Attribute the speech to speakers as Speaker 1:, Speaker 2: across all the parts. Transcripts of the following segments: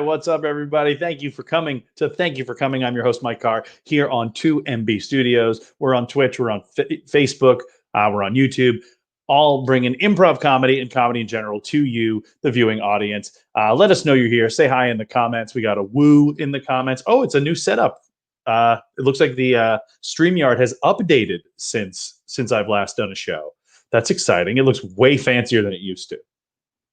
Speaker 1: what's up, everybody? Thank you for coming. I'm your host, Mike Carr, here on 2MB Studios. We're on Twitch, we're on Facebook, we're on YouTube, all bringing improv comedy and comedy in general to you, the viewing audience. Let us know you're here. Say hi in the comments. We got a woo in the comments. Oh, it's a new setup. It looks like the StreamYard has updated since I've last done a show. That's exciting. It looks way fancier than it used to.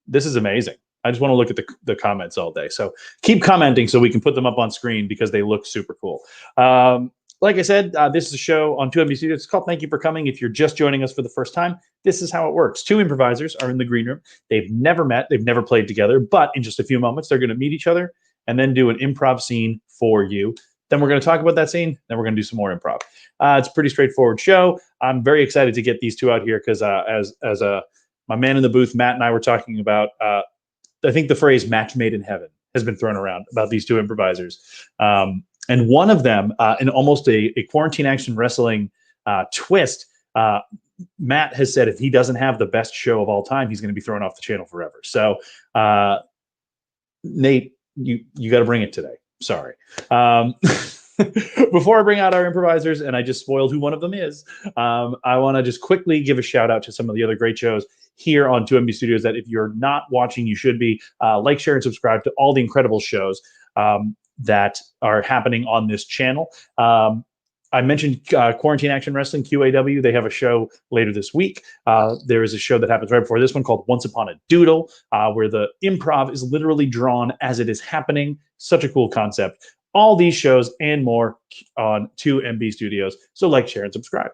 Speaker 1: This is amazing. I just want to look at the comments all day. So keep commenting so we can put them up on screen because they look super cool. Like I said, this is a show on 2MB Studios. It's called Thank You for Coming. If you're just joining us for the first time, this is how it works. Two improvisers are in the green room. They've never met. They've never played together. But in just a few moments, they're going to meet each other and then do an improv scene for you. Then we're going to talk about that scene. Then we're going to do some more improv. It's a pretty straightforward show. I'm very excited to get these two out here because as my man in the booth, Matt, and I were talking about, I think the phrase match made in heaven has been thrown around about these two improvisers. And one of them, in almost a quarantine action wrestling twist, Matt has said if he doesn't have the best show of all time, he's going to be thrown off the channel forever. So, Nate, you got to bring it today. Sorry. Before I bring out our improvisers, and I just spoiled who one of them is, I want to just quickly give a shout out to some of the other great shows here on 2MB Studios that if you're not watching, you should be. Like, share, and subscribe to all the incredible shows that are happening on this channel. I mentioned Quarantine Action Wrestling, QAW. They have a show later this week. There is a show that happens right before this one called Once Upon a Doodle, where the improv is literally drawn as it is happening. Such a cool concept. All these shows and more on 2MB Studios. So like, share, and subscribe.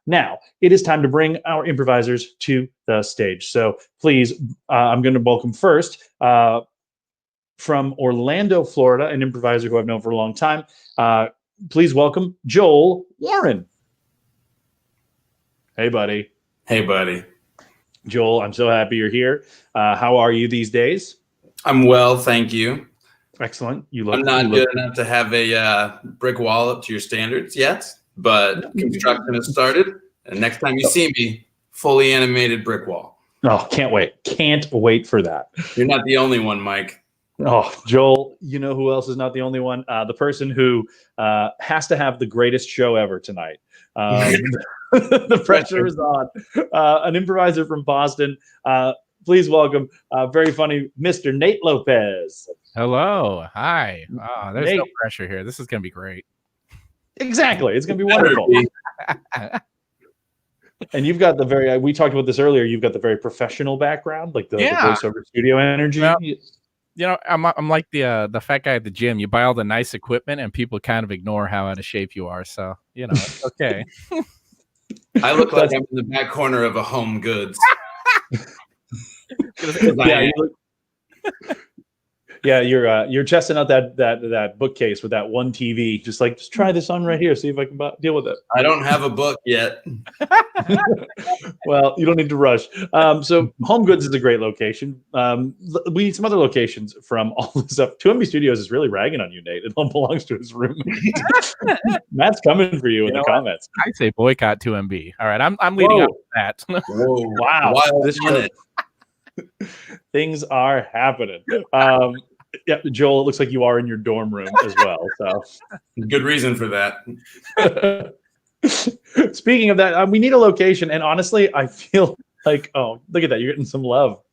Speaker 1: Now, it is time to bring our improvisers to the stage. So please, I'm going to welcome first from Orlando, Florida, an improviser who I've known for a long time. Please welcome Joel Warren. Hey, buddy.
Speaker 2: Hey, buddy.
Speaker 1: Joel, I'm so happy you're here. How are you these days?
Speaker 2: I'm well, thank you.
Speaker 1: Excellent.
Speaker 2: I'm not good enough to have a brick wall up to your standards yet, but construction has started. And next time you see me, fully animated brick wall.
Speaker 1: Oh, can't wait. Can't wait for that.
Speaker 2: You're not the only one, Mike.
Speaker 1: Oh, Joel, you know who else is not the only one? The person who has to have the greatest show ever tonight. The pressure is on. An improviser from Boston. Please welcome very funny Mr. Nate Lopez.
Speaker 3: Hello. Hi. Oh, there's Nate. No pressure here. This is going to be great.
Speaker 1: Exactly. It's going to be wonderful. And you've got the very, we talked about this earlier, you've got the very professional background, like the voiceover studio energy.
Speaker 3: Well, you know, I'm like the fat guy at the gym. You buy all the nice equipment and people kind of ignore how out of shape you are. So, you know, it's okay.
Speaker 2: I look like I'm in the back corner of a Home Goods.
Speaker 1: Yeah, you're testing out that bookcase with that one TV. Just try this on right here. See if I can deal with it.
Speaker 2: I don't have a book yet.
Speaker 1: Well, you don't need to rush. So Home Goods is a great location. We need some other locations from all this stuff. 2MB Studios is really ragging on you, Nate. It all belongs to his roommate. Matt's coming for you in the comments.
Speaker 3: I say boycott 2MB. All right, I'm leading up to that.
Speaker 1: Whoa, wow. Things are happening. Yeah, Joel, it looks like you are in your dorm room as well. So
Speaker 2: good reason for that.
Speaker 1: Speaking of that, we need a location, and honestly, I feel like, oh, look at that, you're getting some love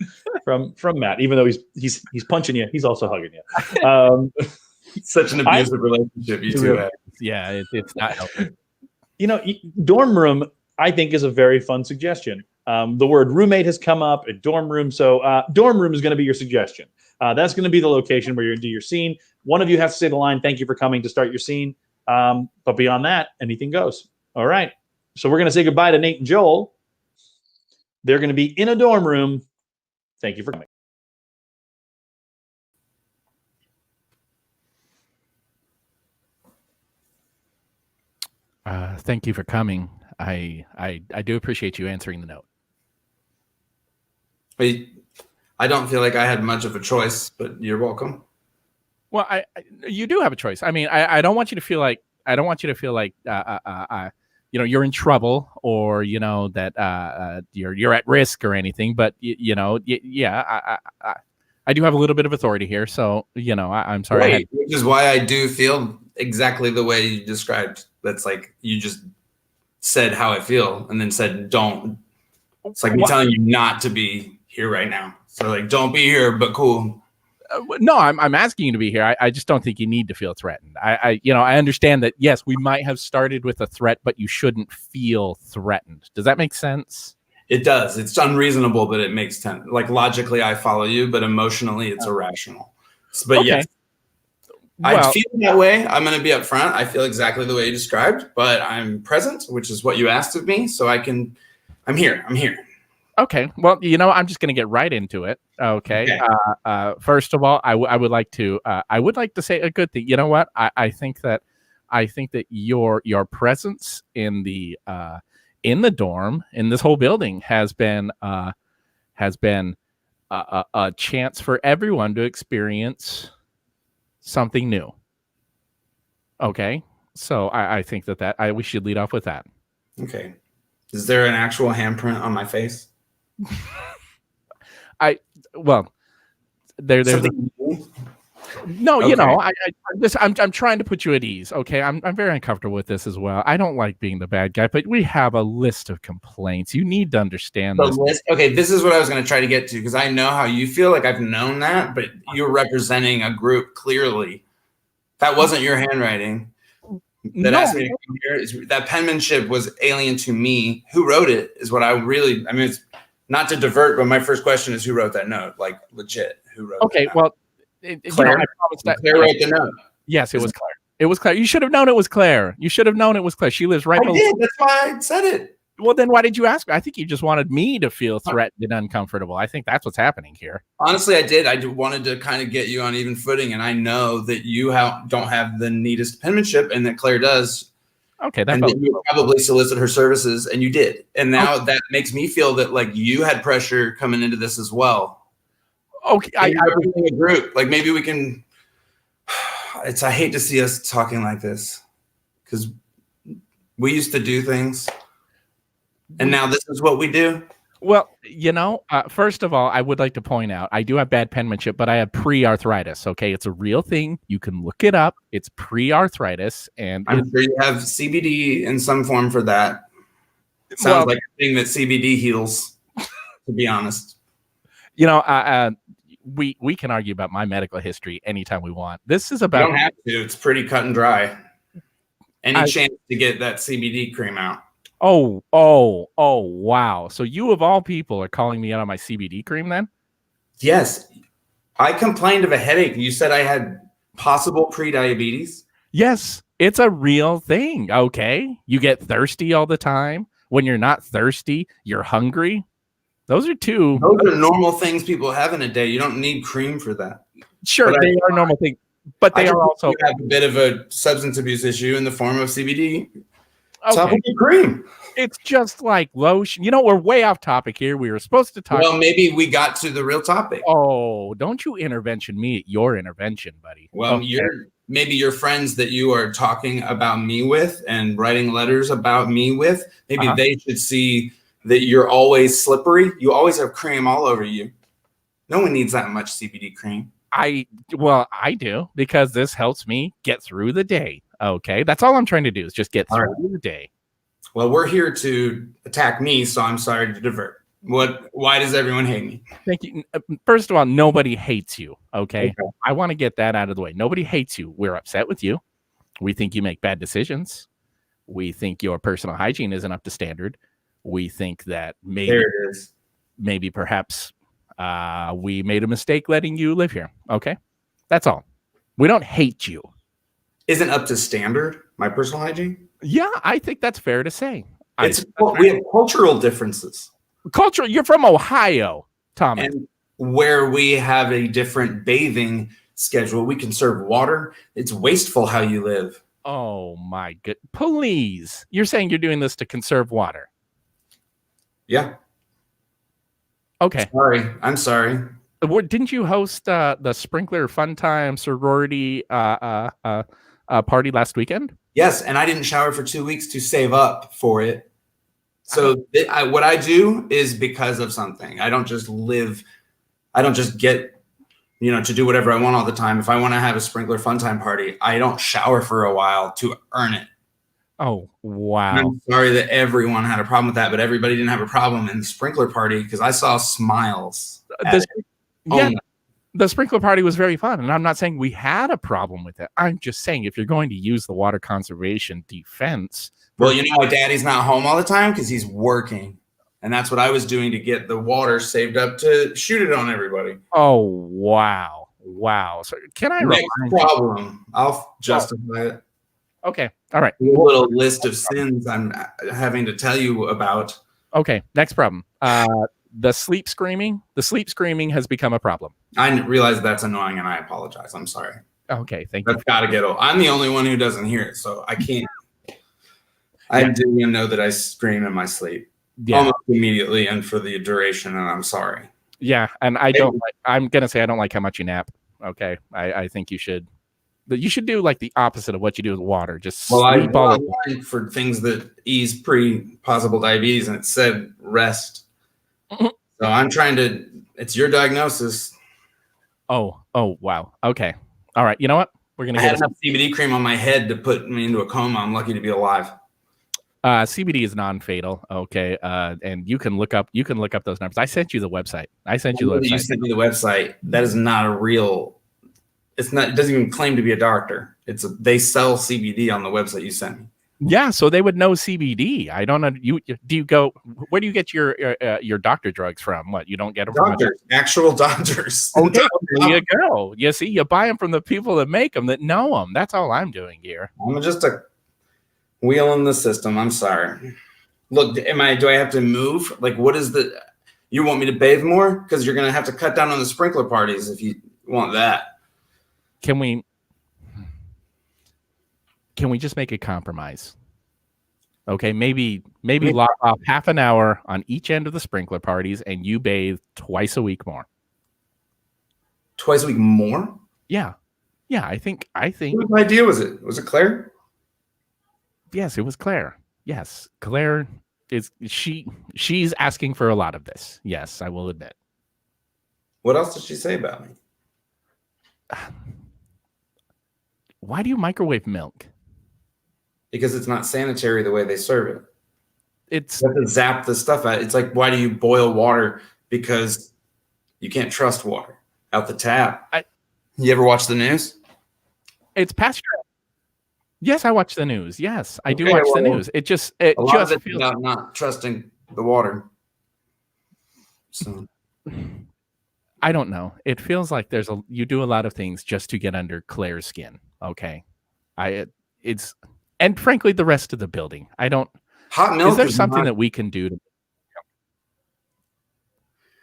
Speaker 1: from Matt, even though he's punching you, he's also hugging you.
Speaker 2: Such an abusive relationship you two have.
Speaker 3: Yeah, it's not helping.
Speaker 1: You know, dorm room, I think, is a very fun suggestion. The word roommate has come up, a dorm room. So dorm room is going to be your suggestion. That's going to be the location where you're going to do your scene. One of you has to say the line, "Thank you for coming," to start your scene. But beyond that, anything goes. All right. So we're going to say goodbye to Nate and Joel. They're going to be in a dorm room. Thank you for coming.
Speaker 3: Thank you for coming. I do appreciate you answering the note.
Speaker 2: I don't feel like I had much of a choice, but you're welcome.
Speaker 3: Well, you do have a choice. I mean, I don't want you to feel like you know, you're in trouble or you know that you're at risk or anything. But you know, yeah, I do have a little bit of authority here, so I'm sorry.
Speaker 2: Right, which is why I do feel exactly the way you described. That's like you just said how I feel, and then said don't. It's like me telling you not to be here right now. So like, don't be here, but cool.
Speaker 3: No, I'm asking you to be here. I just don't think you need to feel threatened. I understand that. Yes, we might have started with a threat, but you shouldn't feel threatened. Does that make sense?
Speaker 2: It does. It's unreasonable, but it makes sense. Like logically, I follow you, but emotionally, it's irrational. But okay. Yes, I feel that way. I'm going to be upfront. I feel exactly the way you described, but I'm present, which is what you asked of me. So I'm here.
Speaker 3: Okay. Well, I'm just going to get right into it. Okay. First of all, I would like to say a good thing. You know what? I think that your presence in the dorm, in this whole building, has been a chance for everyone to experience something new. Okay. So I think that we should lead off with that.
Speaker 2: Okay. Is there an actual handprint on my face?
Speaker 3: There's no, okay. I'm trying to put you at ease. Okay. I'm very uncomfortable with this as well. I don't like being the bad guy, but we have a list of complaints. You need to understand this.
Speaker 2: List. Okay. This is what I was going to try to get to, because I know how you feel. Like I've known that, but you're representing a group clearly. That wasn't your handwriting. That asked me to come here. That penmanship was alien to me. Who wrote it is what it's not to divert, but my first question is who wrote that note? Like legit, who wrote
Speaker 3: okay,
Speaker 2: that
Speaker 3: well,
Speaker 2: Claire? I promised that Claire wrote the note.
Speaker 3: Yes, it was Claire. It was Claire. You should have known it was Claire. She lives right below.
Speaker 2: I did. That's why I said it.
Speaker 3: Well, then why did you ask me? I think you just wanted me to feel threatened and uncomfortable. I think that's what's happening here.
Speaker 2: Honestly, I did. I wanted to kind of get you on even footing, and I know that you don't have the neatest penmanship, and that Claire does.
Speaker 3: Okay,
Speaker 2: that you would probably solicit her services, and you did. And now that makes me feel that like you had pressure coming into this as well.
Speaker 3: Okay, I
Speaker 2: represent a group. Like maybe we can. I hate to see us talking like this, because we used to do things. And now this is what we do?
Speaker 3: Well, first of all, I would like to point out, I do have bad penmanship, but I have pre-arthritis, okay? It's a real thing. You can look it up. It's pre-arthritis. And
Speaker 2: I'm sure you have CBD in some form for that. It sounds like a thing that CBD heals, to be honest.
Speaker 3: We can argue about my medical history anytime we want. This is about...
Speaker 2: You don't have to. It's pretty cut and dry. Any chance to get that CBD cream out?
Speaker 3: Oh, wow. So you of all people are calling me out on my CBD cream then?
Speaker 2: Yes. I complained of a headache. You said I had possible pre-diabetes?
Speaker 3: Yes, it's a real thing, okay? You get thirsty all the time. When you're not thirsty, you're hungry. Those are
Speaker 2: normal things people have in a day. You don't need cream for that.
Speaker 3: Sure, they are normal things. But they are also...
Speaker 2: You have a bit of a substance abuse issue in the form of CBD. Topical cream.
Speaker 3: It's just like lotion. We're way off topic here. We were supposed to talk.
Speaker 2: Well, maybe we got to the real topic.
Speaker 3: Oh, don't you intervention me at your intervention, buddy.
Speaker 2: Well, maybe your friends that you are talking about me with and writing letters about me with, maybe they should see that you're always slippery. You always have cream all over you. No one needs that much CBD cream.
Speaker 3: I do, because this helps me get through the day. Okay, that's all I'm trying to do is just get through the day.
Speaker 2: Well, we're here to attack me, so I'm sorry to divert. Why does everyone hate me?
Speaker 3: Thank you. First of all, nobody hates you. Okay. I want to get that out of the way. Nobody hates you. We're upset with you. We think you make bad decisions. We think your personal hygiene isn't up to standard. We think that maybe perhaps we made a mistake letting you live here. Okay. That's all. We don't hate you.
Speaker 2: Isn't up to standard, my personal hygiene?
Speaker 3: Yeah, I think that's fair to say.
Speaker 2: We have cultural differences.
Speaker 3: You're from Ohio, Thomas.
Speaker 2: And where we have a different bathing schedule, we conserve water. It's wasteful how you live.
Speaker 3: Oh my god! Please, you're saying you're doing this to conserve water?
Speaker 2: Yeah.
Speaker 3: Okay.
Speaker 2: I'm sorry.
Speaker 3: Didn't you host the Sprinkler Fun Time sorority party last weekend?
Speaker 2: Yes, and I didn't shower for 2 weeks to save up for it. So what I do is because of something. I don't just get to do whatever I want all the time. If I want to have a sprinkler fun time party, I don't shower for a while to earn it.
Speaker 3: Oh, wow.
Speaker 2: And I'm sorry that everyone had a problem with that, but everybody didn't have a problem in the sprinkler party because I saw smiles.
Speaker 3: The sprinkler party was very fun, and I'm not saying we had a problem with it. I'm just saying if you're going to use the water conservation defense.
Speaker 2: Well, my daddy's not home all the time because he's working. And that's what I was doing to get the water saved up to shoot it on everybody.
Speaker 3: Oh, wow. Wow. So can I
Speaker 2: Next problem. I'll justify it.
Speaker 3: Okay. All right.
Speaker 2: A little list of sins I'm having to tell you about.
Speaker 3: Okay. Next problem. The sleep screaming. The sleep screaming has become a problem.
Speaker 2: I realize that's annoying and I apologize. I'm sorry.
Speaker 3: Okay. Thank you.
Speaker 2: That's got to get old. I'm the only one who doesn't hear it, so I can't. I do know that I scream in my sleep. Yeah. Almost immediately and for the duration, and I'm sorry.
Speaker 3: Yeah, and I'm gonna say I don't like how much you nap. Okay, I think you should do like the opposite of what you do with water. Just sleep all
Speaker 2: for things that ease pre-possible diabetes, and it said rest. So I'm trying to. It's your diagnosis.
Speaker 3: Oh, wow. Okay, all right. You know what? We're gonna.
Speaker 2: I had enough CBD cream on my head to put me into a coma. I'm lucky to be alive.
Speaker 3: CBD is non-fatal, okay, and you can look up those numbers. I sent you the website. You sent me
Speaker 2: the website. That is not a real. It's not. It doesn't even claim to be a doctor. They sell CBD on the website you sent me.
Speaker 3: Yeah, so they would know CBD. I don't know. Where do you get your doctor drugs from? What, you don't get them
Speaker 2: from actual doctors?
Speaker 3: Okay, there you go. You see, you buy them from the people that make them, that know them. That's all I'm doing here.
Speaker 2: I'm just a wheel in the system. I'm sorry. Look, do I have to move? Like, what is you want me to bathe more? Because you're going to have to cut down on the sprinkler parties if you want that.
Speaker 3: Can we just make a compromise? Okay, maybe lock off half an hour on each end of the sprinkler parties and you bathe twice a week more.
Speaker 2: Twice a week more?
Speaker 3: Yeah. I think.
Speaker 2: What idea was it? Was it Claire?
Speaker 3: Yes, it was Claire. Yes, Claire she's asking for a lot of this. Yes, I will admit.
Speaker 2: What else did she say about me?
Speaker 3: Why do you microwave milk?
Speaker 2: Because it's not sanitary the way they serve it.
Speaker 3: It's
Speaker 2: you have to zap the stuff out. It's like, why do you boil water? Because you can't trust water out the tap. You ever watch the news?
Speaker 3: It's pasteurized. Yes, I watch the news. Yes, I do watch the news. It just feels
Speaker 2: about not trusting the water. So
Speaker 3: I don't know. It feels like you do a lot of things just to get under Claire's skin. Okay, and frankly, the rest of the building. I don't.
Speaker 2: Hot milk.
Speaker 3: Is there something that we can do to?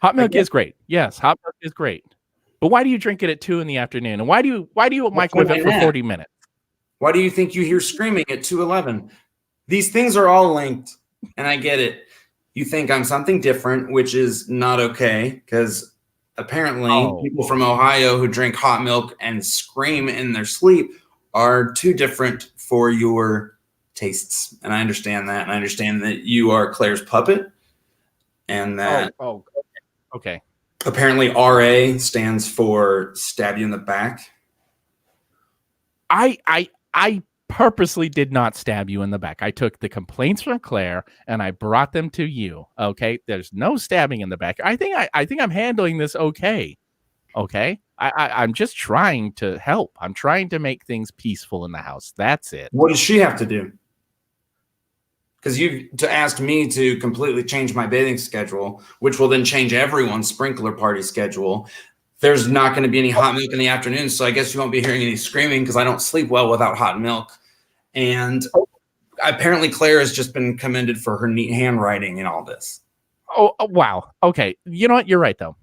Speaker 3: Hot milk is great. Yes, hot milk is great. But why do you drink it at 2 p.m? And why do you microwave it for 40 minutes?
Speaker 2: Why do you think you hear screaming at 2:11? These things are all linked, and I get it. You think I'm something different, which is not okay, because apparently people from Ohio who drink hot milk and scream in their sleep are too different for your tastes. And I understand that. And I understand that you are Claire's puppet, and that
Speaker 3: okay.
Speaker 2: Apparently RA stands for stab you in the back.
Speaker 3: I purposely did not stab you in the back. I took the complaints from Claire and I brought them to you. Okay, there's no stabbing in the back. I think I'm handling this okay. Okay, I'm just trying to help. I'm trying to make things peaceful in the house. That's it.
Speaker 2: What does she have to do? Because asked me to completely change my bathing schedule, which will then change everyone's sprinkler party schedule. There's not going to be any hot milk in the afternoon, so I guess you won't be hearing any screaming because I don't sleep well without hot milk. And apparently Claire has just been commended for her neat handwriting in all this.
Speaker 3: Oh, wow. Okay. You know what? You're right, though.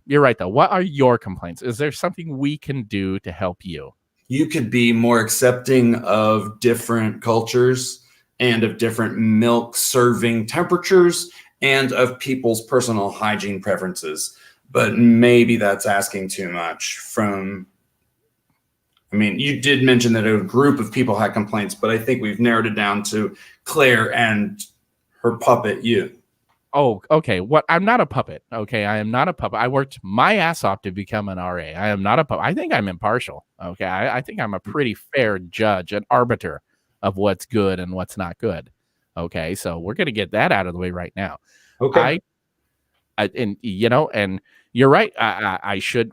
Speaker 3: What are your complaints? Is there something we can do to help you?
Speaker 2: You could be more accepting of different cultures and of different milk serving temperatures and of people's personal hygiene preferences. But maybe that's asking too much from, you did mention that a group of people had complaints, but I think we've narrowed it down to Claire and her puppet, you.
Speaker 3: Oh, okay. What? I'm not a puppet. Okay, I am not a puppet. I worked my ass off to become an RA. I am not a puppet. I think I'm impartial. Okay, I think I'm a pretty fair judge, an arbiter of what's good and what's not good. Okay, so we're gonna get that out of the way right now.
Speaker 2: Okay.
Speaker 3: And you're right.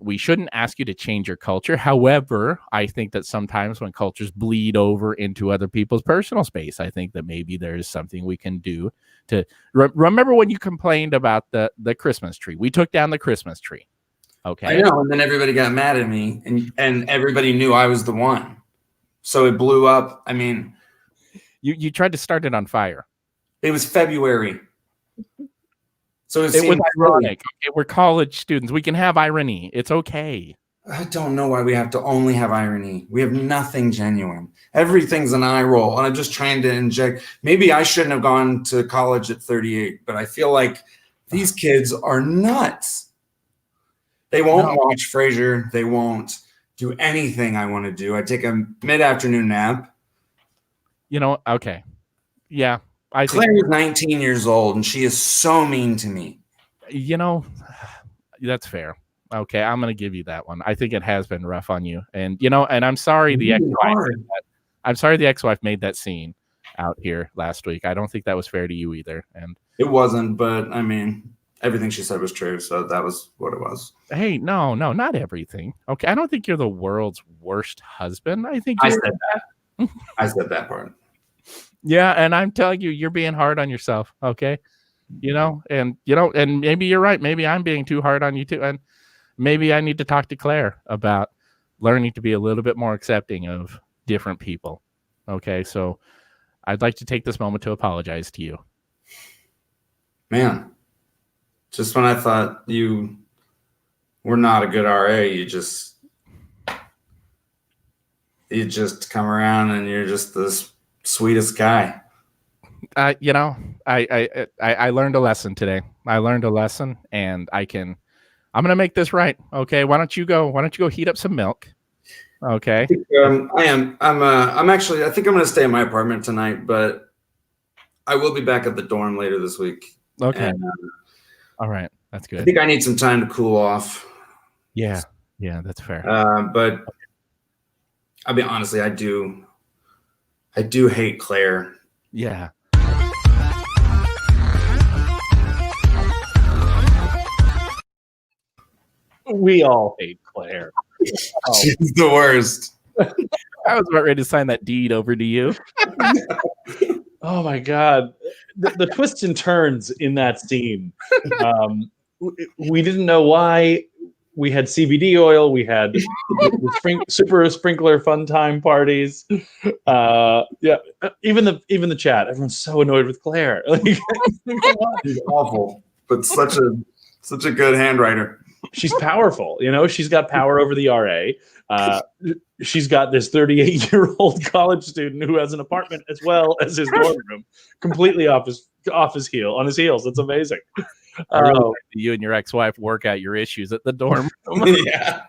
Speaker 3: We shouldn't ask you to change your culture. However, I think that sometimes when cultures bleed over into other people's personal space, I think that maybe there's something we can do to remember when you complained about the Christmas tree. We took down the Christmas tree. Okay.
Speaker 2: I know, and then everybody got mad at me, and everybody knew I was the one. So it blew up. I mean,
Speaker 3: you tried to start it on fire.
Speaker 2: it was February. So
Speaker 3: it was ironic. Okay, we're college students. We can have irony. It's okay.
Speaker 2: I don't know why we have to only have irony. We have nothing genuine. Everything's an eye roll. And I'm just trying to inject. Maybe I shouldn't have gone to college at 38, but I feel like these kids are nuts. They won't watch Frasier. They won't do anything I want to do. I take a mid-afternoon nap.
Speaker 3: Okay. Yeah.
Speaker 2: Claire is 19 years old, and she is so mean to me.
Speaker 3: That's fair. Okay, I'm going to give you that one. I think it has been rough on you. And, and I'm sorry the ex-wife made that scene out here last week. I don't think that was fair to you either. And
Speaker 2: it wasn't, but I mean, everything she said was true, so that was what it was.
Speaker 3: Hey, no, not everything. Okay, I don't think you're the world's worst husband. I think
Speaker 2: I said that. I said that part.
Speaker 3: Yeah, and I'm telling you, you're being hard on yourself, okay? And maybe you're right. Maybe I'm being too hard on you too. And maybe I need to talk to Claire about learning to be a little bit more accepting of different people. Okay, so I'd like to take this moment to apologize to you.
Speaker 2: Man, just when I thought you were not a good RA, you just come around and you're just this sweetest guy.
Speaker 3: I learned a lesson today. I learned a lesson, and I'm gonna make this right. Okay, why don't you go heat up some milk? Okay.
Speaker 2: I'm actually, I think I'm gonna stay in my apartment tonight, but I will be back at the dorm later this week.
Speaker 3: Okay. And, all right, that's good.
Speaker 2: I think I need some time to cool off.
Speaker 3: Yeah, that's fair.
Speaker 2: But I'll be honestly, I do hate Claire.
Speaker 3: Yeah.
Speaker 1: We all hate Claire.
Speaker 2: She's the worst.
Speaker 3: I was about ready to sign that deed over to you.
Speaker 1: Oh my God. The twists and turns in that scene. We didn't know why. We had CBD oil. We had super sprinkler fun time parties. Yeah, even the chat. Everyone's so annoyed with Claire.
Speaker 2: She's awful, but such a good handwriter.
Speaker 1: She's powerful. She's got power over the RA. She's got this 38-year-old college student who has an apartment as well as his dorm room, completely off his heels. That's amazing.
Speaker 3: I really like that you and your ex-wife work out your issues at the dorm room.
Speaker 2: Yeah,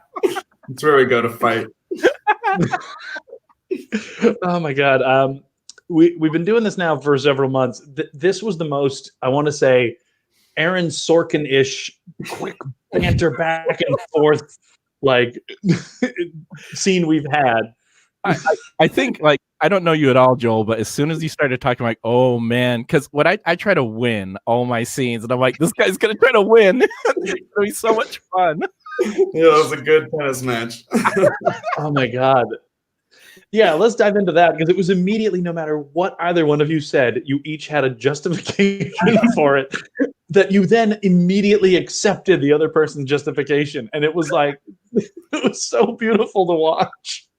Speaker 2: that's where we go to fight.
Speaker 1: Oh my God. We've been doing this now for several months. This was the most, I want to say, Aaron Sorkin-ish quick banter back and forth scene we've had.
Speaker 3: I think I don't know you at all, Joel, but as soon as you started talking, I'm like, oh man, because what I try to win all my scenes, and I'm like, this guy's gonna try to win. It's gonna be so much fun.
Speaker 2: Yeah, it was a good tennis match.
Speaker 1: Oh my God. Yeah, let's dive into that, because it was immediately, no matter what either one of you said, you each had a justification for it that you then immediately accepted the other person's justification. And it was it was so beautiful to watch.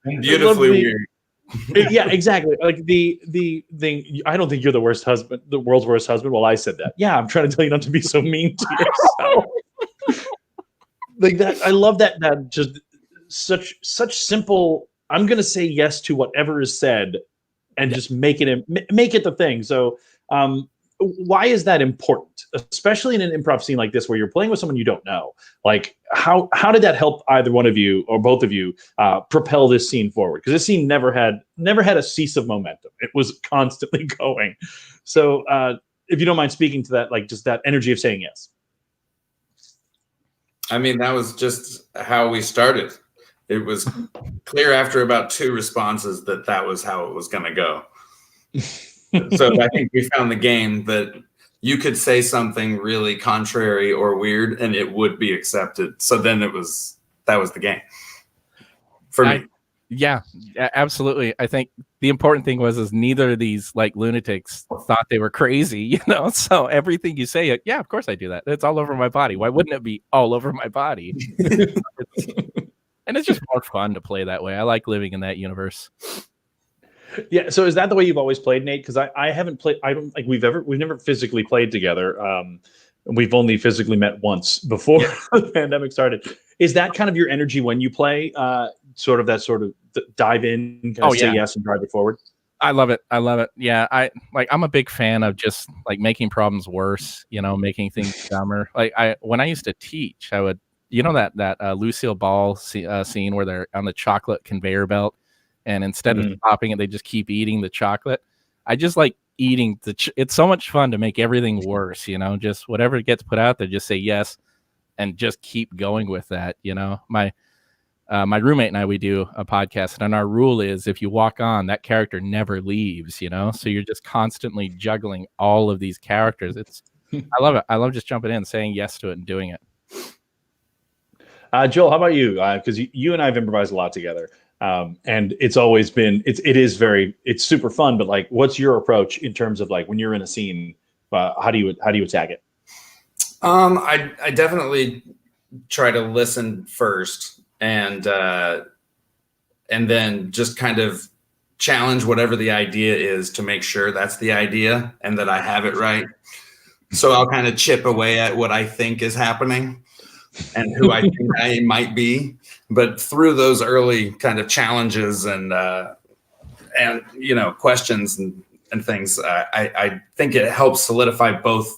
Speaker 2: Beautifully weird.
Speaker 1: Yeah, exactly. The thing. I don't think you're the worst husband, the world's worst husband. Well, I said that. Yeah, I'm trying to tell you not to be so mean to yourself. That. I love that. That just such simple. I'm gonna say yes to whatever is said, and just make it the thing. So, why is that important, especially in an improv scene like this where you're playing with someone you don't know? Like, how did that help either one of you or both of you propel this scene forward? Because this scene never had a cease of momentum. It was constantly going. So if you don't mind speaking to that, like just that energy of saying yes.
Speaker 2: I mean, that was just how we started. It was clear after about 2 responses that was how it was going to go. So I think we found the game that you could say something really contrary or weird and it would be accepted. So then that was the game for me.
Speaker 3: Yeah, absolutely. I think the important thing was neither of these like lunatics thought they were crazy, you know? So everything you say, yeah, of course I do that. It's all over my body. Why wouldn't it be all over my body? And it's just more fun to play that way. I like living in that universe.
Speaker 1: Yeah. So is that the way you've always played, Nate? Because I haven't played. I don't like we've never physically played together. We've only physically met once before the pandemic started. Is that kind of your energy when you play? Sort of dive in, say yes and drive it forward.
Speaker 3: I love it. Yeah, I'm a big fan of just like making problems worse. You know, making things dumber. Like when I used to teach, I would. You know that Lucille Ball scene where they're on the chocolate conveyor belt, and instead of stopping it, they just keep eating the chocolate. I just like eating it's so much fun to make everything worse. You know, just whatever gets put out there, just say yes, and just keep going with that. You know, my roommate and I, we do a podcast, and our rule is if you walk on, that character never leaves. You know, so you're just constantly juggling all of these characters. I love it. I love just jumping in, saying yes to it, and doing it.
Speaker 1: Joel, how about you? Because you and I have improvised a lot together, and it's always been it's super fun. But like, what's your approach in terms of like when you're in a scene? How do you attack it?
Speaker 2: I definitely try to listen first, and then just kind of challenge whatever the idea is to make sure that's the idea and that I have it right. So I'll kind of chip away at what I think is happening and who I think I might be, but through those early kind of challenges and questions and things, I think it helps solidify both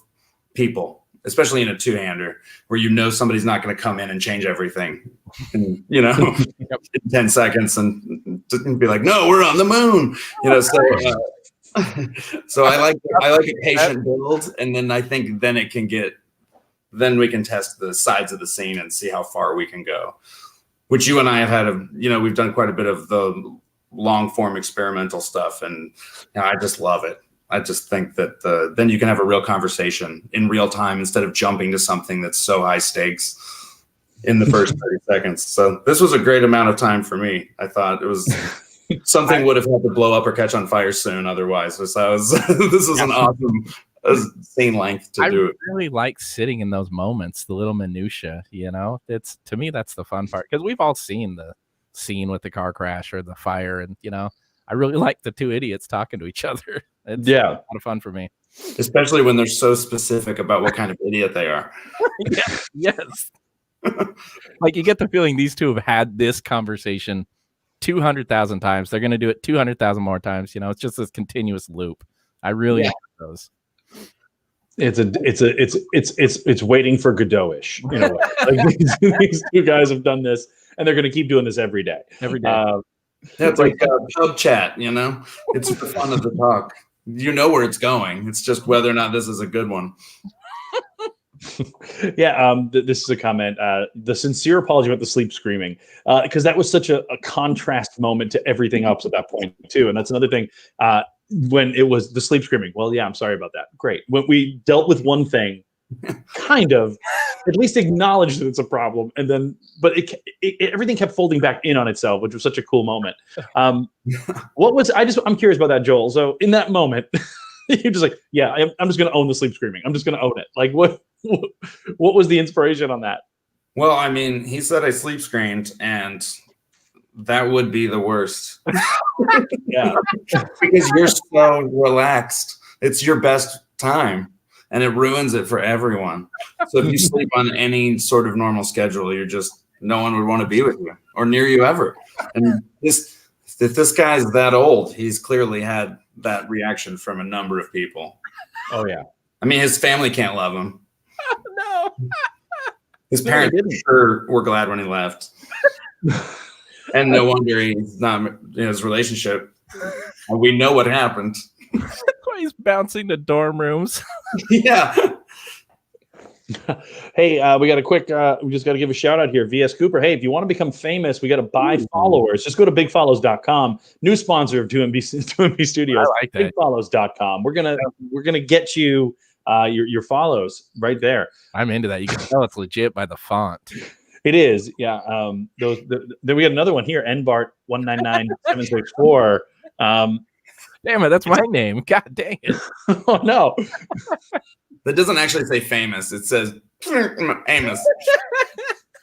Speaker 2: people, especially in a 2-hander where somebody's not going to come in and change everything, in 10 seconds and be like, no, we're on the moon, So I like a patient build, and then I think then we can test the sides of the scene and see how far we can go, which you and I have had we've done quite a bit of the long form experimental stuff. And I just love it. I just think that then you can have a real conversation in real time instead of jumping to something that's so high stakes in the first 30 seconds. So this was a great amount of time for me. I thought it was something would have had to blow up or catch on fire soon. Otherwise, this was an awesome scene length to do it.
Speaker 3: I really like sitting in those moments, the little minutia, to me, that's the fun part. Cause we've all seen the scene with the car crash or the fire. And, I really like the 2 idiots talking to each other. It's a lot of fun for me.
Speaker 2: Especially when they're so specific about what kind of idiot they are.
Speaker 3: Yes. Like you get the feeling these two have had this conversation 200,000 times. They're going to do it 200,000 more times. It's just this continuous loop. I really like those.
Speaker 1: It's waiting for Godot-ish in a way. Like these 2 guys have done this, and they're going to keep doing this every day.
Speaker 2: It's like pub chat. It's the fun of the talk. You know where it's going. It's just whether or not this is a good one.
Speaker 1: This is a comment. The sincere apology about the sleep screaming, because that was such a contrast moment to everything else at that point too. And that's another thing. When it was the sleep screaming, well, yeah, I'm sorry about that. Great. When we dealt with one thing, kind of at least acknowledged that it's a problem, and then but everything kept folding back in on itself, which was such a cool moment. I'm curious about that, Joel. So in that moment, you're just like, yeah, I'm just going to own the sleep screaming. I'm just going to own it. Like what was the inspiration on that?
Speaker 2: Well, I mean, he said I sleep screamed, and that would be the worst. Yeah, because you're so relaxed. It's your best time, and it ruins it for everyone. So if you sleep on any sort of normal schedule, no one would want to be with you or near you ever. And if this guy's that old, he's clearly had that reaction from a number of people.
Speaker 1: Oh yeah.
Speaker 2: I mean, his family can't love him.
Speaker 3: No.
Speaker 2: His parents sure were glad when he left. And no wonder he's not in his relationship. And we know what happened.
Speaker 3: He's bouncing to dorm rooms.
Speaker 2: Yeah.
Speaker 1: Hey, we got a quick, we just got to give a shout out here. VS Cooper. Hey, if you want to become famous, we got to buy followers. Just go to bigfollows.com. New sponsor of 2MB Studios.
Speaker 3: I like that.
Speaker 1: Bigfollows.com. We're gonna get you your follows right there.
Speaker 3: I'm into that. You can tell it's legit by the font.
Speaker 1: It is, yeah. Then we got another one here, NBART 199764.
Speaker 3: Damn it, that's my name. God dang it.
Speaker 1: Oh no.
Speaker 2: That doesn't actually say famous. It says Amos.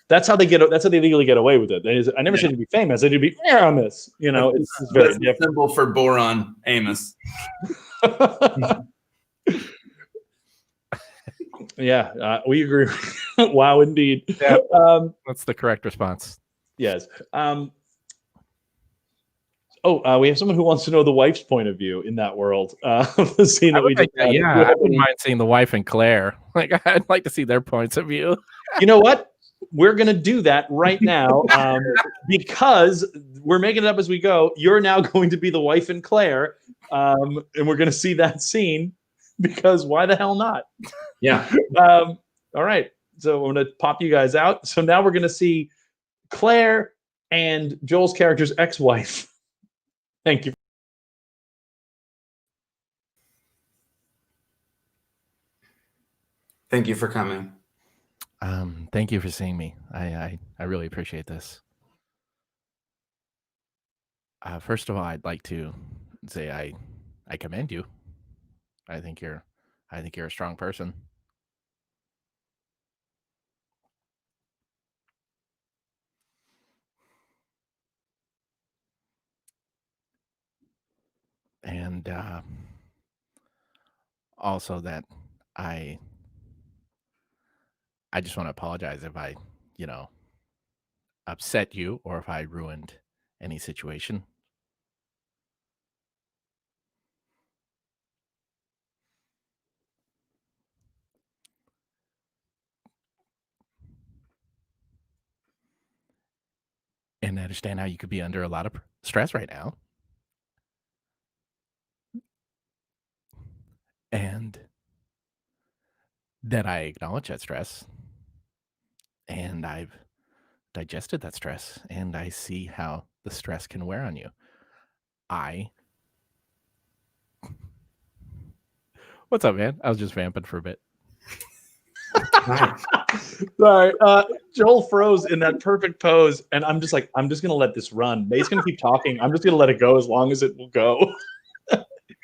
Speaker 1: That's how they legally get away with it. I never said to be famous. I did be famous. You know, it's very different.
Speaker 2: Symbol for boron, Amos.
Speaker 1: Yeah, we agree. Wow, indeed.
Speaker 3: Yeah, that's the correct response.
Speaker 1: Yes. We have someone who wants to know the wife's point of view in that world. The scene that we just had.
Speaker 3: Yeah, I wouldn't mind seeing the wife and Claire. Like, I'd like to see their points of view.
Speaker 1: You know what? We're going to do that right now because we're making it up as we go. You're now going to be the wife and Claire, and we're going to see that scene because why the hell not?
Speaker 2: Yeah.
Speaker 1: All right. So I'm going to pop you guys out. So now we're going to see Claire and Joel's character's ex-wife. Thank you.
Speaker 2: Thank you for coming.
Speaker 3: Thank you for seeing me. I really appreciate this. First of all, I'd like to say I commend you. I think you're a strong person. And also that I just want to apologize if I, upset you or if I ruined any situation. And I understand how you could be under a lot of stress right now. And that I acknowledge that stress. And I've digested that stress. And I see how the stress can wear on you. What's up, man? I was just vamping for a bit.
Speaker 1: Sorry, Joel froze in that perfect pose, and I'm just gonna let this run. Nate's gonna keep talking. I'm just gonna let it go as long as it will go.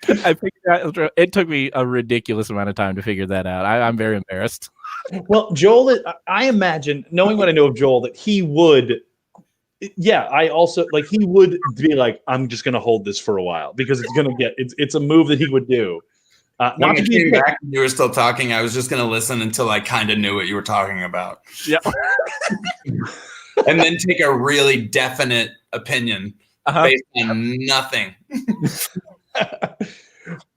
Speaker 3: I figured out, it took me a ridiculous amount of time to figure that out. I'm very embarrassed.
Speaker 1: Well, Joel, I imagine, knowing what I know of Joel, that he would. Yeah, I also he would be like, I'm just gonna hold this for a while because it's a move that he would do.
Speaker 2: When I came back and you were still talking, I was just going to listen until I kind of knew what you were talking about.
Speaker 3: Yeah.
Speaker 2: And then take a really definite opinion based on nothing.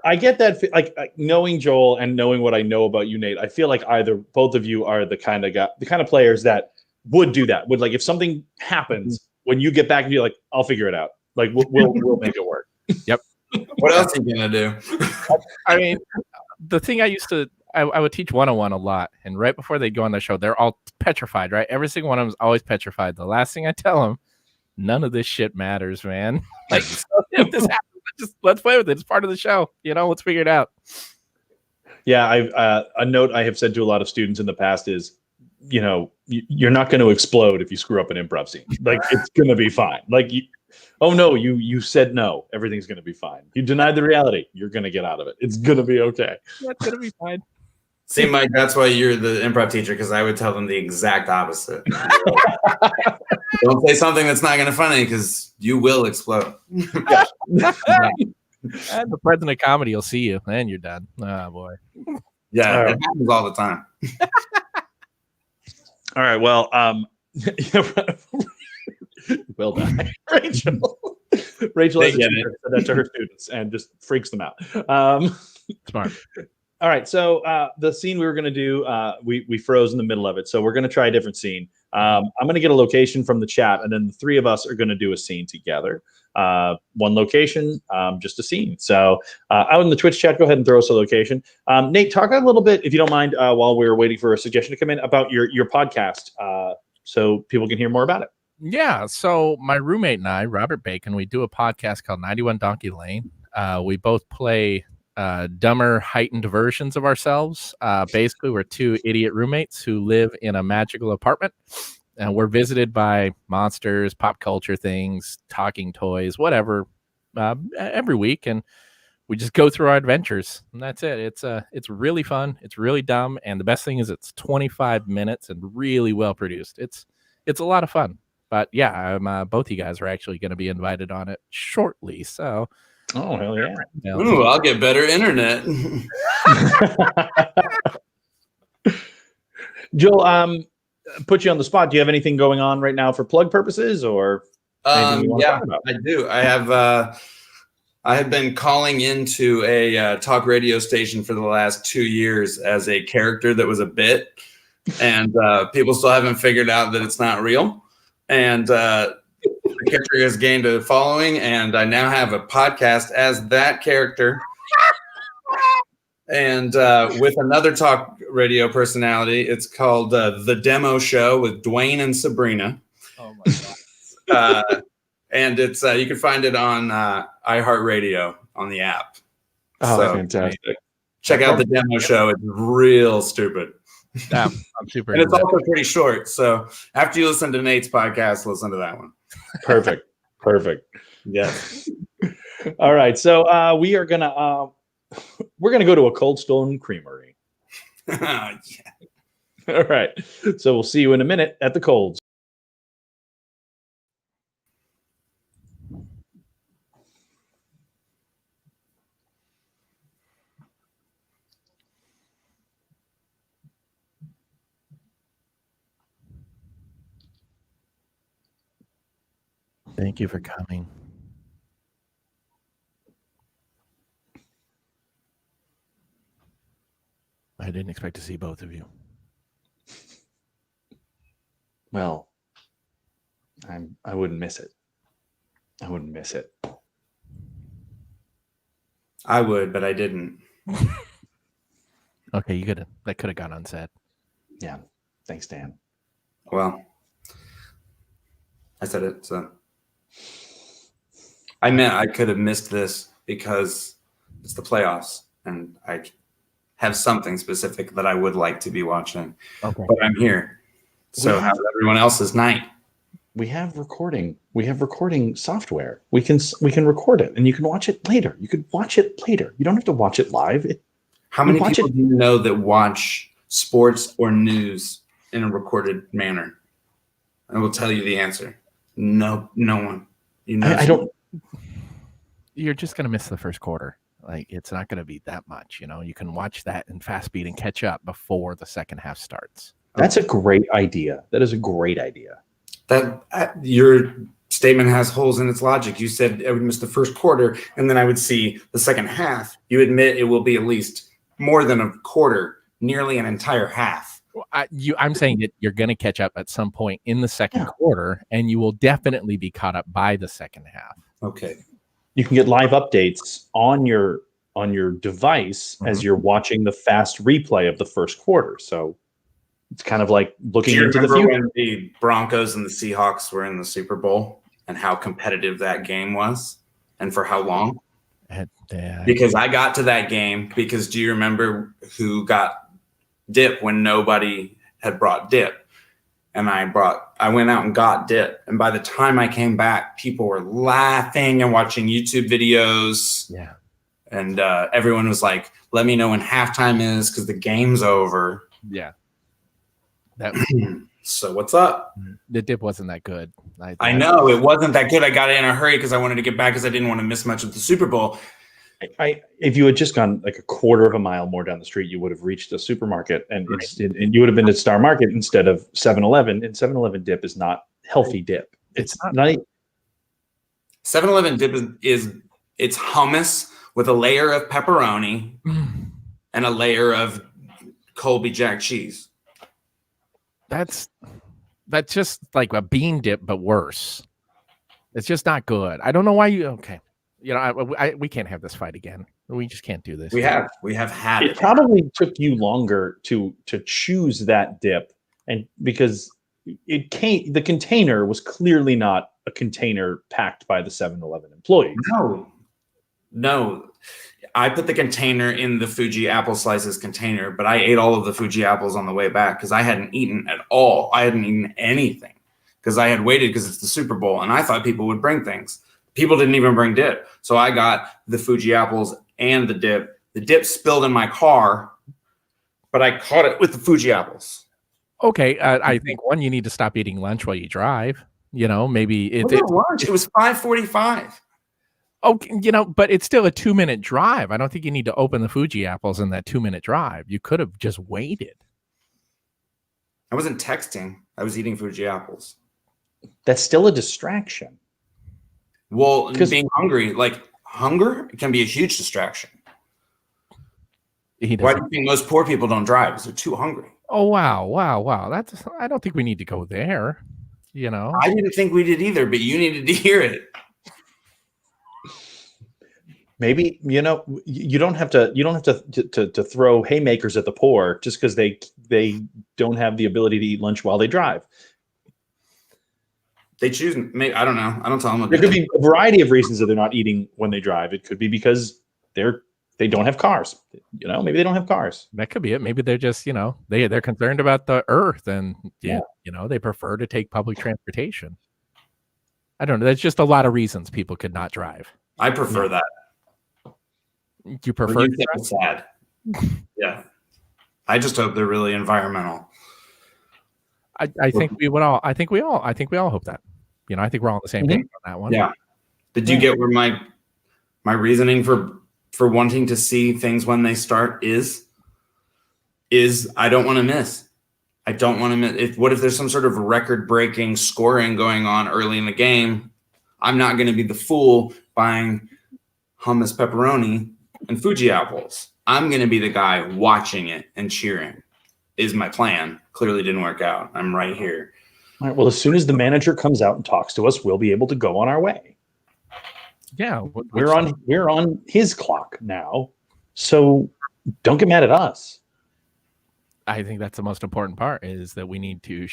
Speaker 1: I get that, knowing Joel and knowing what I know about you, Nate, I feel like both of you are the kind of players that would do that. Would if something happens, when you get back and you're like, I'll figure it out. We'll make it work.
Speaker 3: Yep.
Speaker 2: What else are you gonna do?
Speaker 3: I mean, the thing I would teach 101 a lot, and right before they go on the show, they're all petrified, right? Every single one of them is always petrified. The last thing I tell them, none of this shit matters, man. If this happens, let's play with it. It's part of the show. Let's figure it out.
Speaker 1: Yeah, a note I have said to a lot of students in the past is, you're not going to explode if you screw up an improv scene. It's going to be fine. Oh no, you said no. Everything's going to be fine. You denied the reality. You're going to get out of it. It's going to be okay.
Speaker 3: That's going to be fine.
Speaker 2: See, Mike, that's why you're the improv teacher, because I would tell them the exact opposite. Don't say something that's not going to funny, because you will explode.
Speaker 3: And the president of comedy will see you, and you're done. Oh, boy.
Speaker 2: Yeah, it happens all the time.
Speaker 1: All right, well, well done, Rachel. Rachel has said that to her students and just freaks them out.
Speaker 3: Smart.
Speaker 1: All right. So the scene we were going to do, we froze in the middle of it. So we're going to try a different scene. I'm going to get a location from the chat, and then the three of us are going to do a scene together. One location, just a scene. So out in the Twitch chat, go ahead and throw us a location. Nate, talk a little bit, if you don't mind, while we're waiting for a suggestion to come in, about your podcast, so people can hear more about it.
Speaker 3: Yeah. So my roommate and I, Robert Bacon, we do a podcast called 91 Donkey Lane. We both play dumber, heightened versions of ourselves. Basically, we're two idiot roommates who live in a magical apartment, and we're visited by monsters, pop culture things, talking toys, whatever, every week, and we just go through our adventures, and that's it. It's really fun. It's really dumb, and the best thing is it's 25 minutes and really well produced. It's a lot of fun. But yeah, both you guys are actually going to be invited on it shortly. So,
Speaker 1: oh hell yeah!
Speaker 2: Ooh, I'll get better internet.
Speaker 1: Joel, put you on the spot. Do you have anything going on right now for plug purposes, or anything you want to talk about?
Speaker 2: I do. I have been calling into a talk radio station for the last 2 years as a character that was a bit, and people still haven't figured out that it's not real. And the character has gained a following, and I now have a podcast as that character. And with another talk radio personality, it's called The Demo Show with Dwayne and Sabrina.
Speaker 3: Oh my God.
Speaker 2: And it's you can find it on iHeartRadio on the app.
Speaker 1: Oh,
Speaker 2: so,
Speaker 1: fantastic.
Speaker 2: Check out The Demo Show. It's real stupid.
Speaker 3: I'm super.
Speaker 2: And it's also pretty short. So after you listen to Nate's podcast, listen to that one.
Speaker 1: Perfect.
Speaker 2: Yes.
Speaker 1: All right. So we're gonna go to a Cold Stone Creamery.
Speaker 2: Yeah.
Speaker 1: All right. So we'll see you in a minute at the Colds.
Speaker 3: Thank you for coming. I didn't expect to see both of you.
Speaker 1: Well, I wouldn't miss it. I wouldn't miss it.
Speaker 2: I would, but I didn't.
Speaker 3: Okay, that could have gone unsaid.
Speaker 1: Yeah. Thanks, Dan.
Speaker 2: Well, I said it, so I meant I could have missed this because it's the playoffs and I have something specific that I would like to be watching.
Speaker 3: Okay.
Speaker 2: But I'm here. So how's everyone else's night?
Speaker 1: We have recording software. We can record it and you can watch it later. You could watch it later. You don't have to watch it live.
Speaker 2: How many people do you know that watch sports or news in a recorded manner? I will tell you the answer. No one. You know,
Speaker 1: I don't.
Speaker 3: You're just gonna miss the first quarter. Like, it's not gonna be that much. You can watch that in fast speed and catch up before the second half starts.
Speaker 1: That's a great idea. That is a great idea.
Speaker 2: That your statement has holes in its logic. You said I would miss the first quarter, and then I would see the second half. You admit it will be at least more than a quarter, nearly an entire half.
Speaker 3: I'm saying that you're going to catch up at some point in the second quarter, and you will definitely be caught up by the second half.
Speaker 2: Okay.
Speaker 1: You can get live updates on your device as you're watching the fast replay of the first quarter. So it's kind of like looking into the future.
Speaker 2: When the Broncos and the Seahawks were in the Super Bowl and how competitive that game was and for how long? Because I got to that game because do you remember who got dip when nobody had brought dip? And I went out and got dip. And by the time I came back, people were laughing and watching YouTube videos.
Speaker 3: Yeah.
Speaker 2: And everyone was like, let me know when halftime is because the game's over.
Speaker 3: Yeah.
Speaker 2: So what's up?
Speaker 3: The dip wasn't that good.
Speaker 2: I know it wasn't that good. I got it in a hurry because I wanted to get back because I didn't want to miss much of the Super Bowl.
Speaker 1: If you had just gone like a quarter of a mile more down the street, you would have reached a supermarket and you would have been at Star Market instead of 7-Eleven. And 7-Eleven dip is not healthy dip. It's not.
Speaker 2: 7-Eleven dip is it's hummus with a layer of pepperoni and a layer of Colby Jack cheese.
Speaker 3: That's just like a bean dip, but worse. It's just not good. I don't know why you. Okay, we can't have this fight again. We just can't do this.
Speaker 2: We have had
Speaker 1: It
Speaker 2: it.
Speaker 1: probably took you longer to choose that dip, and because the container was clearly not a container packed by the 7-Eleven employees.
Speaker 2: No. I put the container in the Fuji apple slices container, but I ate all of the Fuji apples on the way back because I hadn't eaten at all. I hadn't eaten anything because I had waited because it's the Super Bowl and I thought people would bring things. People didn't even bring dip. So I got the Fuji apples and the dip. The dip spilled in my car, but I caught it with the Fuji apples.
Speaker 3: Okay, I think you need to stop eating lunch while you drive. Maybe
Speaker 2: It was 5:45.
Speaker 3: Okay, but it's still a 2-minute drive. I don't think you need to open the Fuji apples in that 2-minute drive. You could have just waited.
Speaker 2: I wasn't texting. I was eating Fuji apples.
Speaker 1: That's still a distraction.
Speaker 2: Well, being hungry, hunger can be a huge distraction. Why do you think most poor people don't drive? Because they're too hungry.
Speaker 3: Oh, wow. I don't think we need to go there.
Speaker 2: I didn't think we did either, but you needed to hear it.
Speaker 1: Maybe you don't have to throw haymakers at the poor just because they don't have the ability to eat lunch while they drive.
Speaker 2: They choose. Maybe, I don't know. I don't tell them.
Speaker 1: There could be a variety of reasons that they're not eating when they drive. It could be because they don't have cars. Maybe they don't have cars.
Speaker 3: That could be it. Maybe they're just they're concerned about the earth and they prefer to take public transportation. I don't know. There's just a lot of reasons people could not drive.
Speaker 2: I prefer that.
Speaker 3: You prefer
Speaker 2: it's sad. Yeah. I just hope they're really environmental.
Speaker 3: I think we all hope that. I think we're all on the same page on that one.
Speaker 2: Yeah. Did you get where my reasoning for wanting to see things when they start is I don't want to miss. I don't want to miss. What if there's some sort of record-breaking scoring going on early in the game? I'm not going to be the fool buying hummus pepperoni and Fuji apples. I'm going to be the guy watching it and cheering is my plan. Clearly didn't work out. I'm right here.
Speaker 1: All right. Well, as soon as the manager comes out and talks to us, we'll be able to go on our way.
Speaker 3: Yeah.
Speaker 1: We're on his clock now. So don't get mad at us.
Speaker 3: I think that's the most important part is that we need to,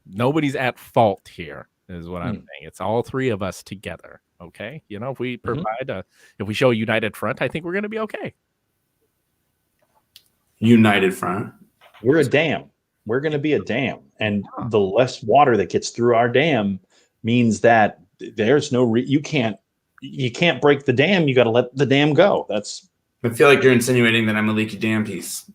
Speaker 3: nobody's at fault here is what I'm saying. It's all three of us together. Okay. If we provide if we show a united front, I think we're going to be okay.
Speaker 2: United front.
Speaker 1: We're a dam. We're going to be a dam. And the less water that gets through our dam means that there's no, you can't break the dam. You got to let the dam go.
Speaker 2: I feel like you're insinuating that I'm a leaky dam piece.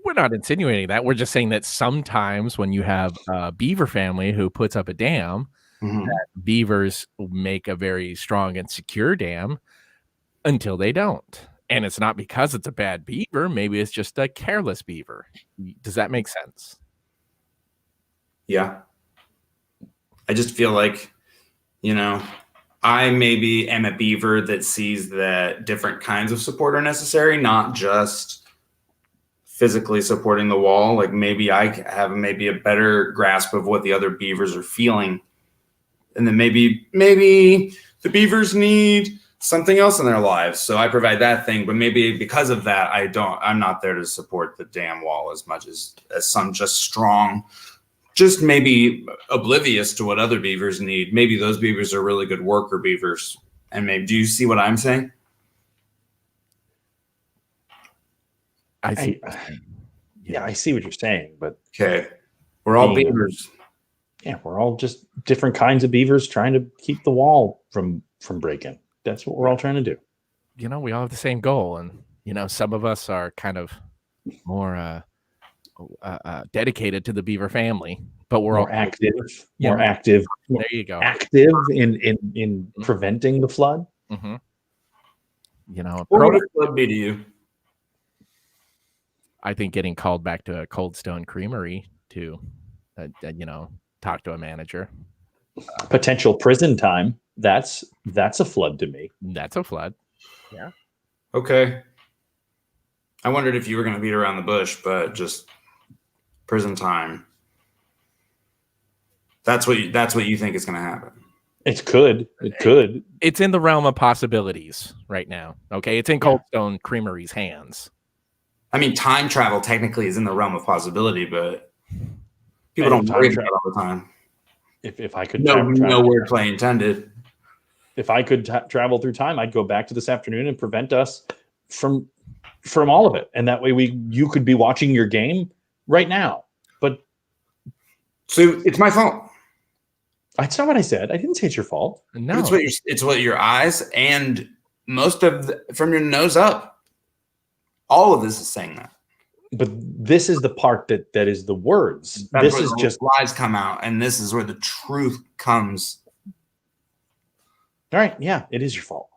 Speaker 3: We're not insinuating that. We're just saying that sometimes when you have a beaver family who puts up a dam, that beavers make a very strong and secure dam until they don't. And it's not because it's a bad beaver. Maybe it's just a careless beaver. Does that make sense?
Speaker 2: Yeah. I just feel like, I maybe am a beaver that sees that different kinds of support are necessary, not just physically supporting the wall. Like maybe I have a better grasp of what the other beavers are feeling. And then maybe the beavers need something else in their lives. So I provide that thing, but maybe because of that, I'm not there to support the dam wall as much as some just strong, just maybe oblivious to what other beavers need. Maybe those beavers are really good worker beavers. And maybe, do you see what I'm saying?
Speaker 1: I see. I see what you're saying, but
Speaker 2: okay. We're all beavers.
Speaker 1: Yeah, we're all just different kinds of beavers trying to keep the wall from breaking. That's what we're all trying to do.
Speaker 3: We all have the same goal. And, some of us are kind of more dedicated to the beaver family, but we're all
Speaker 1: active, more active.
Speaker 3: There you go.
Speaker 1: Active in preventing the flood.
Speaker 3: Mm-hmm.
Speaker 2: What would a flood be to you?
Speaker 3: I think getting called back to a Cold Stone Creamery to, talk to a manager.
Speaker 1: Potential prison time. That's a flood to me.
Speaker 3: That's a flood. Yeah.
Speaker 2: Okay. I wondered if you were going to beat around the bush, but just prison time. That's what you think is going to happen.
Speaker 1: It could.
Speaker 3: It's in the realm of possibilities right now. Okay, it's in Cold Stone Creamery's hands.
Speaker 2: I mean, time travel technically is in the realm of possibility, but people don't worry about it all the time.
Speaker 1: If I could,
Speaker 2: no wordplay intended.
Speaker 1: If I could travel through time, I'd go back to this afternoon and prevent us from all of it, and that way you could be watching your game right now. But
Speaker 2: so it's my fault.
Speaker 1: That's not what I said. I didn't say it's your fault.
Speaker 3: No,
Speaker 2: it's what your eyes and most of from your nose up. All of this is saying that.
Speaker 1: But this is the part that is the words.
Speaker 2: That's
Speaker 1: this
Speaker 2: where
Speaker 1: is
Speaker 2: the
Speaker 1: just
Speaker 2: lies come out, and this is where the truth comes.
Speaker 1: All right. Yeah, it is your fault.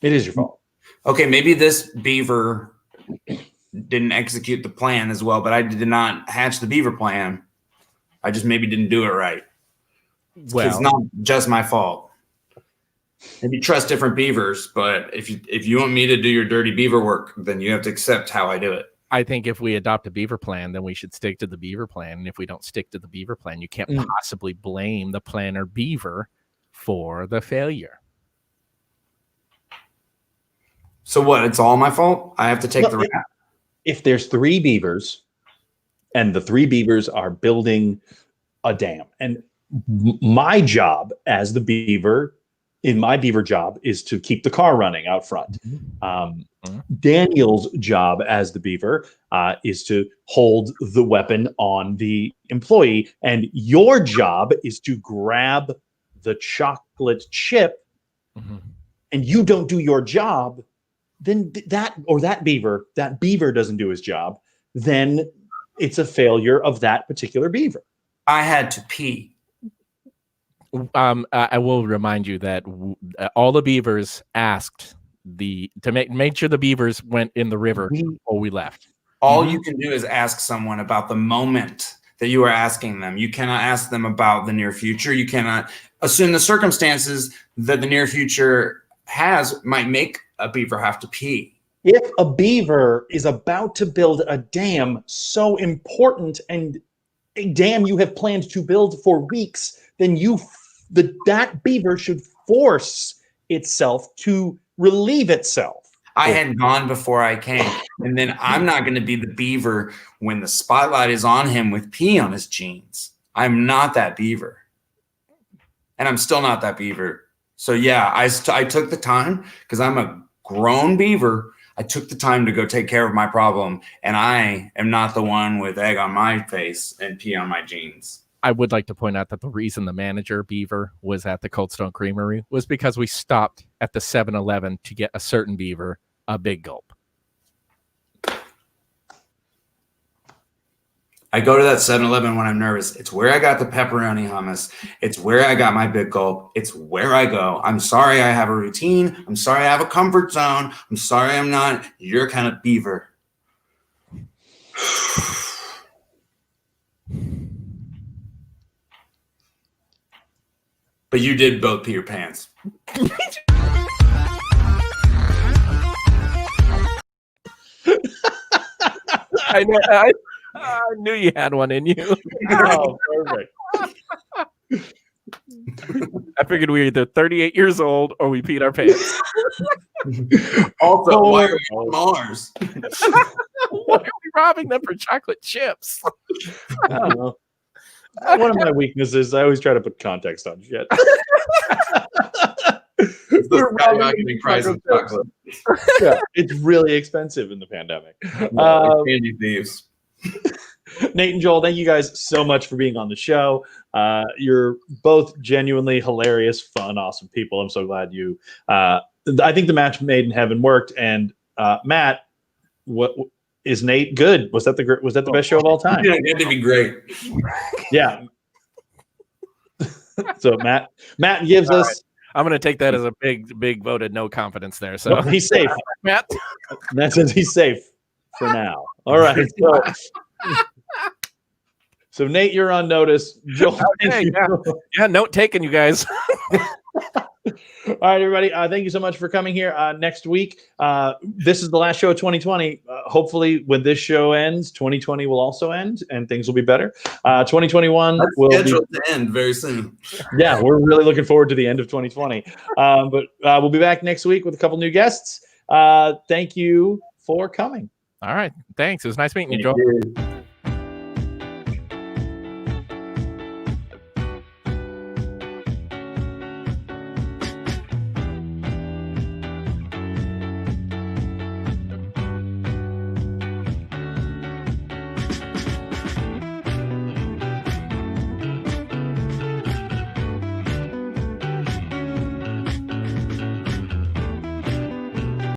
Speaker 1: It is your fault.
Speaker 2: Okay, maybe this beaver didn't execute the plan as well, but I did not hatch the beaver plan. I just maybe didn't do it right.
Speaker 3: Well,
Speaker 2: it's not just my fault. Maybe trust different beavers, but if you want me to do your dirty beaver work, then you have to accept how I do it.
Speaker 3: I think if we adopt a beaver plan, then we should stick to the beaver plan. And if we don't stick to the beaver plan, you can't possibly blame the planner beaver for the failure.
Speaker 2: So what? It's all my fault? I have to take the rap?
Speaker 1: If there's 3 beavers and the 3 beavers are building a dam, and my job as the beaver in my beaver job is to keep the car running out front. Daniel's job as the beaver is to hold the weapon on the employee. And your job is to grab the chocolate chip and you don't do your job, then that beaver doesn't do his job, then it's a failure of that particular beaver.
Speaker 2: I had to pee.
Speaker 3: I will remind you that all the beavers asked to make sure the beavers went in the river before we left.
Speaker 2: All you can do is ask someone about the moment that you are asking them. You cannot ask them about the near future. You cannot assume the circumstances that the near future might make a beaver have to pee.
Speaker 1: If a beaver is about to build a dam so important, and a dam you have planned to build for weeks, then that beaver should force itself to relieve itself.
Speaker 2: I had gone before I came, and then I'm not going to be the beaver when the spotlight is on him with pee on his jeans. I'm not that beaver, and I'm still not that beaver. So yeah, I took the time because I'm a grown beaver. I took the time to go take care of my problem, and I am not the one with egg on my face and pee on my jeans.
Speaker 3: I would like to point out that the reason the manager beaver was at the Cold Stone Creamery was because we stopped at the 7-Eleven to get a certain beaver a big gulp.
Speaker 2: I go to that 7-Eleven when I'm nervous. It's where I got the pepperoni hummus. It's where I got my big gulp. It's where I go. I'm sorry I have a routine. I'm sorry I have a comfort zone. I'm sorry I'm not your kind of beaver. But you did both pee your pants.
Speaker 3: I knew you had one in you.
Speaker 1: Oh, perfect.
Speaker 3: I figured we were either 38 years old or we peed our pants.
Speaker 2: Also, why are we on Mars?
Speaker 3: Why are we robbing them for chocolate chips?
Speaker 1: I don't know. One of my weaknesses, I always try to put context on shit.
Speaker 2: It's the skyrocketing price of chocolate.
Speaker 1: Yeah, it's really expensive in the pandemic.
Speaker 2: Candy thieves.
Speaker 1: Nate and Joel, thank you guys so much for being on the show. You're both genuinely hilarious, fun, awesome people. I'm so glad you. I think the match made in heaven worked. And Matt, what is Nate good? Was that the best show of all time?
Speaker 2: Yeah, it had to be great.
Speaker 1: Yeah. So Matt gives us.
Speaker 3: Right. I'm going to take that as a big voted no confidence there. So
Speaker 1: he's safe.
Speaker 3: Matt
Speaker 1: says he's safe for now. All right. So Nate, you're on notice. Joel,
Speaker 3: okay, yeah, note taken, you guys.
Speaker 1: All right, everybody. Thank you so much for coming here. Next week, this is the last show of 2020. Hopefully, when this show ends, 2020 will also end, and things will be better. 2021 will be
Speaker 2: scheduled to end very soon.
Speaker 1: Yeah, we're really looking forward to the end of 2020. But we'll be back next week with a couple new guests. Thank you for coming.
Speaker 3: All right. Thanks. It was nice meeting you, Joel.